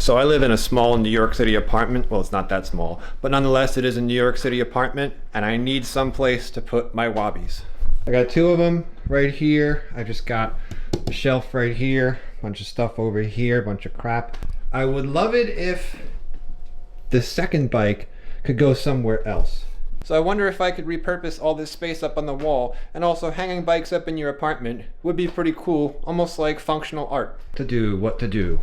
So I live in a small New York City apartment. Well, it's not that small, but nonetheless, it is a New York City apartment, and I need some place to put my Wabis. I got two of them right here. I just got a shelf right here, a bunch of stuff over here, a bunch of crap. I would love it if the second bike could go somewhere else. So I wonder if I could repurpose all this space up on the wall, and also hanging bikes up in your apartment would be pretty cool, almost like functional art. What to do?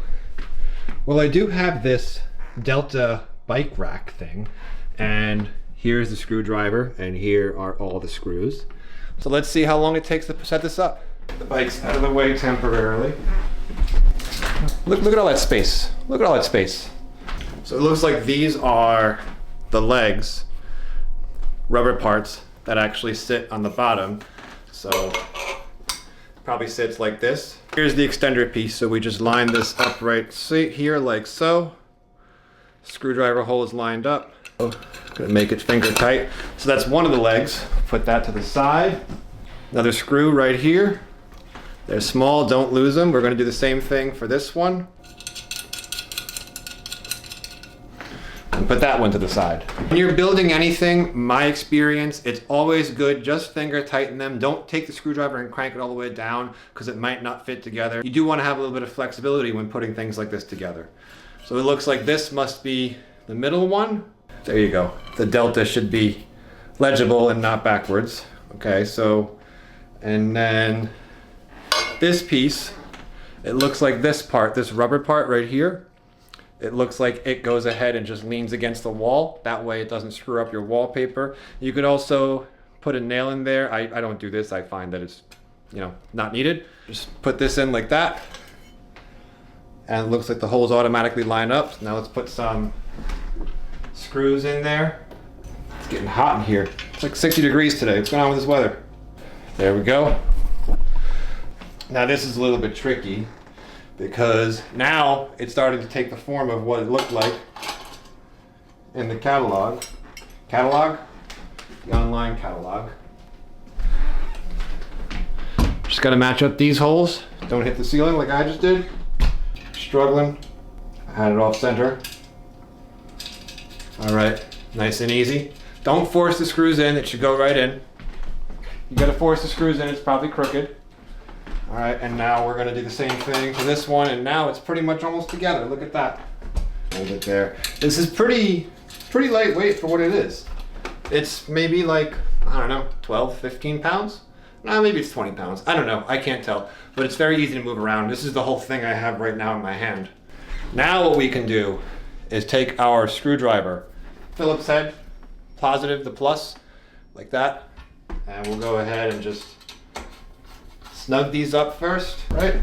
Well, I do have this Delta bike rack thing, and here's the screwdriver, and here are all the screws. So let's see how long it takes to set this up. The bike's out of the way temporarily. Look at all that space. Look at all that space. So it looks like these are the legs, rubber parts that actually sit on the bottom. So it probably sits like this. Here's the extender piece, so we just line this up right here like so. Screwdriver hole is lined up. Gonna make it finger tight. So that's one of the legs. Put that to the side. Another screw right here. They're small, don't lose them. We're gonna do the same thing for this one. And put that one to the side. When you're building anything, my experience, it's always good, just finger tighten them. Don't take the screwdriver and crank it all the way down because it might not fit together. You do want to have a little bit of flexibility when putting things like this together. So it looks like this must be the middle one. There you go. The Delta should be legible and not backwards. Okay, so, and then this piece, it looks like this part, this rubber part right here, it looks like it goes ahead and just leans against the wall. That way it doesn't screw up your wallpaper. You could also put a nail in there. I don't do this. I find that it's, not needed. Just put this in like that. And it looks like the holes automatically line up. Now let's put some screws in there. It's getting hot in here. It's like 60 degrees today. What's going on with this weather? There we go. Now this is a little bit tricky, because now it started to take the form of what it looked like in the catalog. The online catalog. Just gotta match up these holes. Don't hit the ceiling like I just did. Struggling. I had it off center. All right, nice and easy. Don't force the screws in, it should go right in. You gotta force the screws in, it's probably crooked. All right, and now we're gonna do the same thing to this one, and now it's pretty much almost together. Look at that. Hold it there. This is pretty lightweight for what it is. It's maybe like, I don't know, 12, 15 pounds? No, maybe it's 20 pounds. I don't know, I can't tell. But it's very easy to move around. This is the whole thing I have right now in my hand. Now what we can do is take our screwdriver, Phillips head, positive, the plus, like that, and we'll go ahead and just snug these up first, right?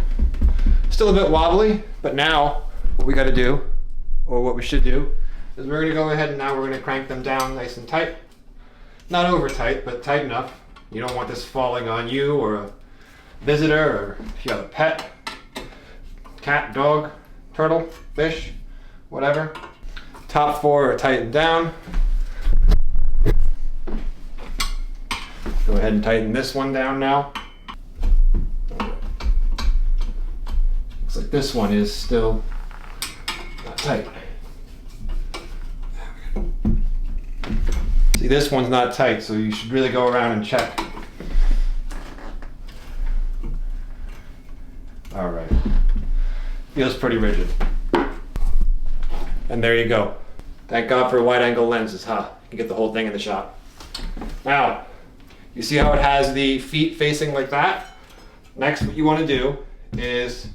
Still a bit wobbly, but now what we gotta do, or what we should do, is we're gonna go ahead and now we're gonna crank them down nice and tight. Not over tight, but tight enough. You don't want this falling on you or a visitor, or if you have a pet, cat, dog, turtle, fish, whatever. Top four are tightened down. Go ahead and tighten this one down now. Looks like this one is still not tight. See, this one's not tight, so you should really go around and check. All right. Feels pretty rigid. And there you go. Thank God for wide angle lenses, huh? You can get the whole thing in the shot. Now, you see how it has the feet facing like that? Next, what you want to do is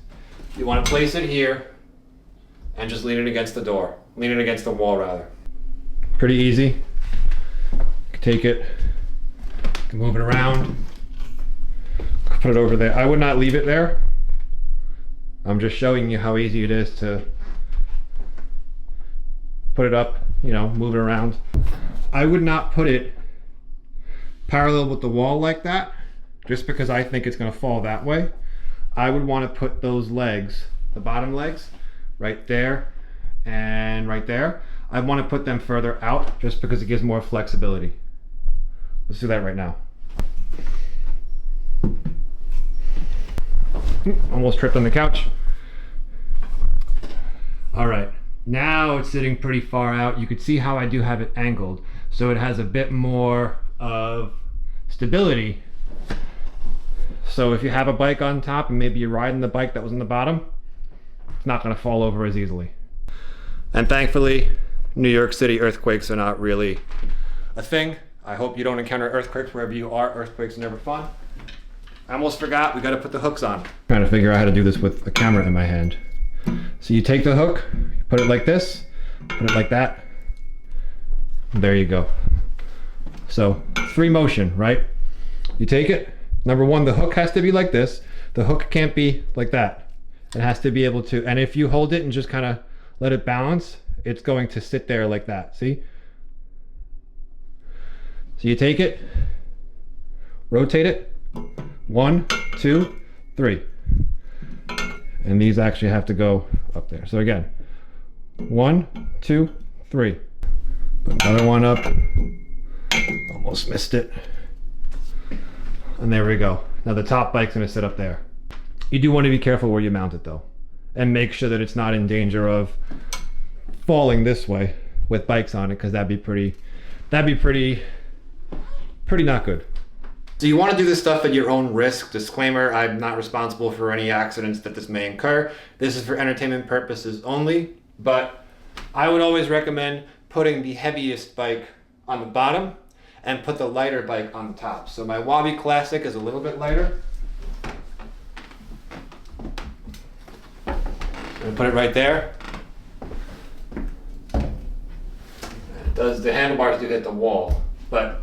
you want to place it here and just lean it against the door. Lean it against the wall, rather. Pretty easy. You can take it, you can move it around, put it over there. I would not leave it there. I'm just showing you how easy it is to put it up, move it around. I would not put it parallel with the wall like that, just because I think it's gonna fall that way. I would wanna put those legs, the bottom legs, right there and right there. I wanna put them further out just because it gives more flexibility. Let's do that right now. Almost tripped on the couch. All right. Now it's sitting pretty far out. You could see how I do have it angled, so it has a bit more of stability. So if you have a bike on top and maybe you're riding the bike that was on the bottom, it's not going to fall over as easily. And thankfully, New York City earthquakes are not really a thing. I hope you don't encounter earthquakes wherever you are. Earthquakes are never fun. I almost forgot, we got to put the hooks on. Trying to figure out how to do this with a camera in my hand. So you take the hook, you put it like this, put it like that. There you go. So 3 motion, right? You take it. Number 1, the hook has to be like this. The hook can't be like that. It has to be able to, and if you hold it and just kind of let it balance, it's going to sit there like that, see? So you take it, rotate it, 1, 2, 3. And these actually have to go up there. So again, 1, 2, 3. Put another one up. Almost missed it. And there we go. Now the top bike's gonna sit up there. You do want to be careful where you mount it though. And make sure that it's not in danger of falling this way with bikes on it, because that'd be pretty not good. So you want to do this stuff at your own risk. Disclaimer, I'm not responsible for any accidents that this may incur. This is for entertainment purposes only, but I would always recommend putting the heaviest bike on the bottom and put the lighter bike on the top. So my Wabi Classic is a little bit lighter. I'm gonna put it right there. The handlebars do hit the wall, but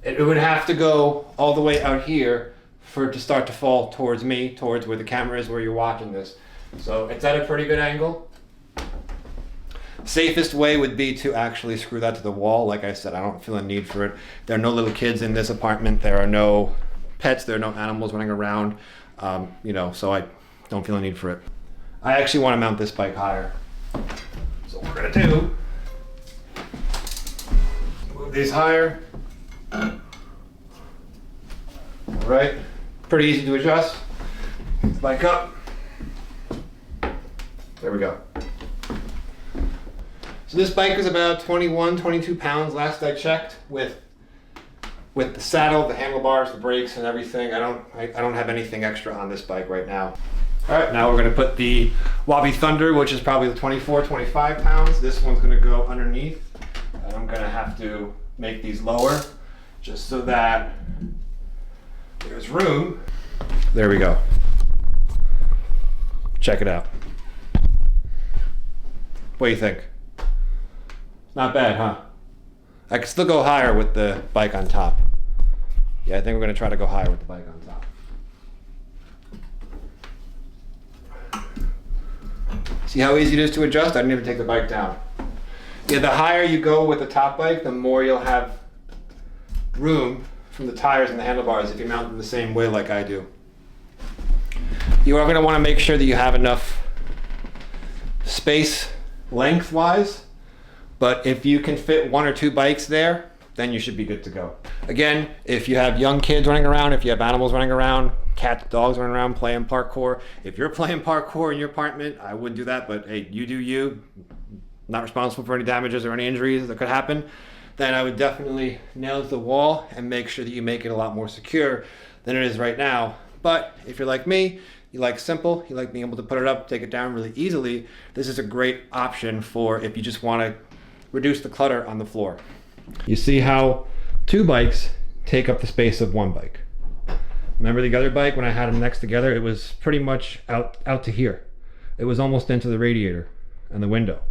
it would have to go all the way out here for it to start to fall towards me, towards where the camera is, where you're watching this. So it's at a pretty good angle. Safest way would be to actually screw that to the wall. Like I said, I don't feel a need for it. There are no little kids in this apartment. There are no pets. There are no animals running around. So I don't feel a need for it. I actually want to mount this bike higher. So what we're gonna do, move these higher. All right, pretty easy to adjust. Bike up. There we go. So this bike is about 21, 22 pounds last I checked, with the saddle, the handlebars, the brakes, and everything. I don't have anything extra on this bike right now. All right, now we're gonna put the Wabi Thunder, which is probably the 24, 25 pounds. This one's gonna go underneath, and I'm gonna have to make these lower just so that there's room. There we go. Check it out. What do you think? Not bad, huh? I could still go higher with the bike on top. Yeah, I think we're gonna try to go higher with the bike on top. See how easy it is to adjust? I didn't even take the bike down. Yeah, the higher you go with the top bike, the more you'll have room from the tires and the handlebars if you mount them the same way like I do. You are going to want to make sure that you have enough space lengthwise, but if you can fit 1 or 2 bikes there, then you should be good to go. Again, if you have young kids running around, if you have animals running around, cats, dogs running around playing parkour, if you're playing parkour in your apartment, I wouldn't do that, but hey, you do you. Not responsible for any damages or any injuries that could happen. Then I would definitely nail the wall and make sure that you make it a lot more secure than it is right now. But if you're like me, you like simple, you like being able to put it up, take it down really easily, this is a great option for if you just want to reduce the clutter on the floor. You see how 2 bikes take up the space of 1 bike. Remember the other bike, when I had them next together, it was pretty much out to here. It was almost into the radiator and the window.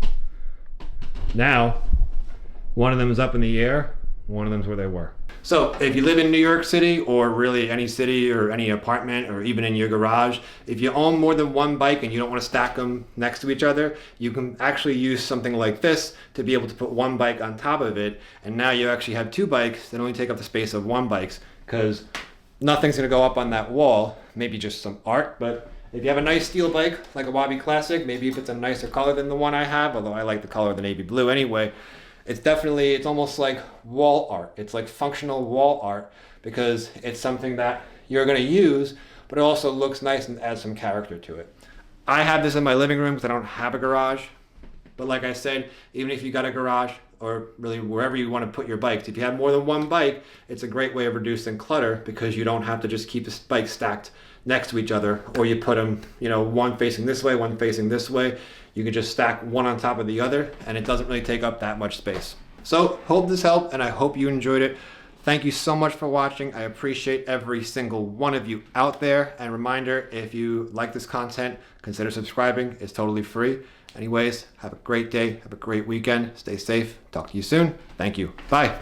Now, one of them is up in the air, one of them's where they were. So if you live in New York City, or really any city or any apartment, or even in your garage, if you own more than 1 bike and you don't want to stack them next to each other, you can actually use something like this to be able to put 1 bike on top of it, and now you actually have 2 bikes that only take up the space of 1 bike, because nothing's going to go up on that wall, maybe just some art. But if you have a nice steel bike like a Wabi Classic, maybe if it's a nicer color than the one I have, although I like the color of the navy blue anyway, it's almost like wall art. It's like functional wall art, because it's something that you're going to use, but it also looks nice and adds some character to it. I have this in my living room because I don't have a garage, But like I said, even if you got a garage or really wherever you want to put your bikes, if you have more than one bike, it's a great way of reducing clutter because you don't have to just keep the bikes stacked next to each other, or you put them, you know, one facing this way, one facing this way. You can just stack one on top of the other and it doesn't really take up that much space. So hope this helped and I hope you enjoyed it. Thank you so much for watching. I appreciate every single one of you out there. And reminder, if you like this content, consider subscribing. It's totally free. Anyways, have a great day. Have a great weekend. Stay safe. Talk to you soon. Thank you. Bye.